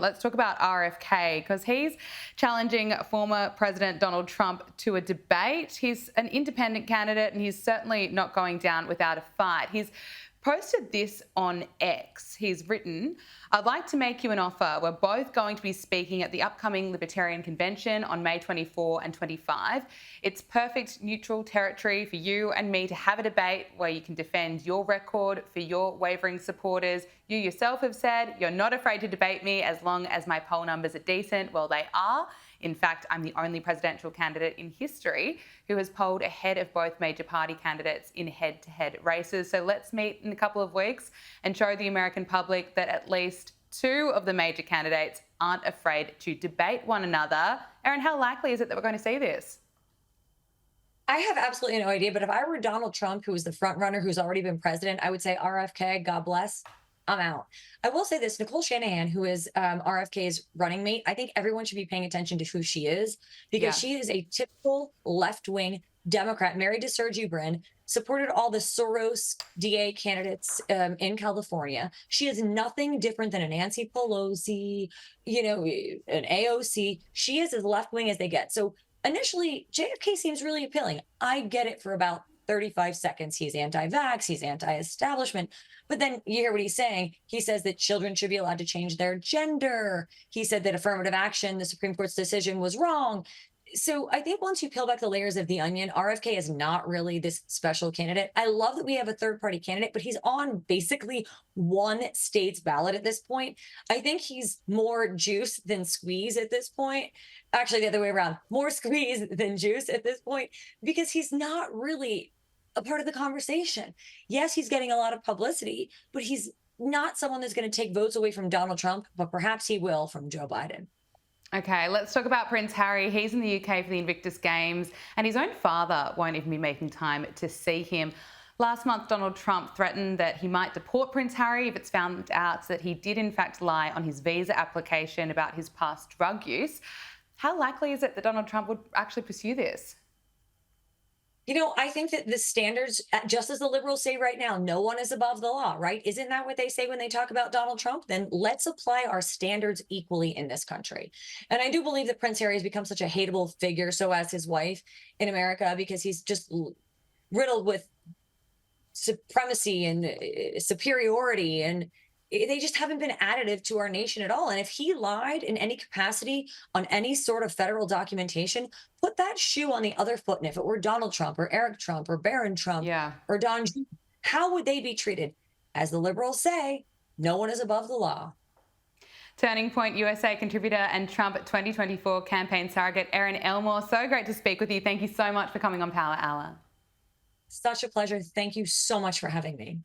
Let's talk about RFK because he's challenging former President Donald Trump to a debate. He's an independent candidate and he's certainly not going down without a fight. He's posted this on X. He's written, "I'd like to make you an offer. We're both going to be speaking at the upcoming Libertarian Convention on May 24 and 25. It's perfect neutral territory for you and me to have a debate where you can defend your record for your wavering supporters. You yourself have said you're not afraid to debate me as long as my poll numbers are decent. Well, they are. In fact, I'm the only presidential candidate in history who has polled ahead of both major party candidates in head-to-head races. So let's meet in a couple of weeks and show the American public that at least two of the major candidates aren't afraid to debate one another." Erin, how likely is it that we're going to see this? I have absolutely no idea, but if I were Donald Trump, who is the front runner, who's already been president, I would say RFK, God bless. I'm out. I will say this, Nicole Shanahan, who is RFK's running mate, I think everyone should be paying attention to who she is because Yeah. she is a typical left-wing Democrat, married to Sergey Brin, supported all the Soros DA candidates in California. She is nothing different than a Nancy Pelosi, an AOC. She is as left-wing as they get. So initially, JFK seems really appealing. I get it for about 35 seconds. He's anti-vax, he's anti-establishment. But then you hear what he's saying. He says that children should be allowed to change their gender. He said that affirmative action, the Supreme Court's decision, was wrong. So I think once you peel back the layers of the onion, RFK is not really this special candidate. I love that we have a third party candidate, but he's on basically one state's ballot at this point. I think he's more juice than squeeze at this point. Actually, the other way around, more squeeze than juice at this point, because he's not really a part of the conversation. Yes, he's getting a lot of publicity, but he's not someone that's going to take votes away from Donald Trump, but perhaps he will from Joe Biden. Okay, let's talk about Prince Harry. He's in the UK for the Invictus Games, and his own father won't even be making time to see him. Last month, Donald Trump threatened that he might deport Prince Harry if it's found out that he did in fact lie on his visa application about his past drug use. How likely is it that Donald Trump would actually pursue this? I think that the standards, just as the liberals say right now, no one is above the law, right? Isn't that what they say when they talk about Donald Trump? Then let's apply our standards equally in this country. And I do believe that Prince Harry has become such a hateable figure, so as his wife in America, because he's just riddled with supremacy and superiority, and they just haven't been additive to our nation at all. And if he lied in any capacity on any sort of federal documentation, put that shoe on the other foot. And if it were Donald Trump or Eric Trump or Barron Trump Yeah. or Don, how would they be treated? As the liberals say, no one is above the law. Turning Point USA contributor and Trump 2024 campaign surrogate Erin Elmore. So great to speak with you. Thank you so much for coming on Power Hour. Such a pleasure. Thank you so much for having me.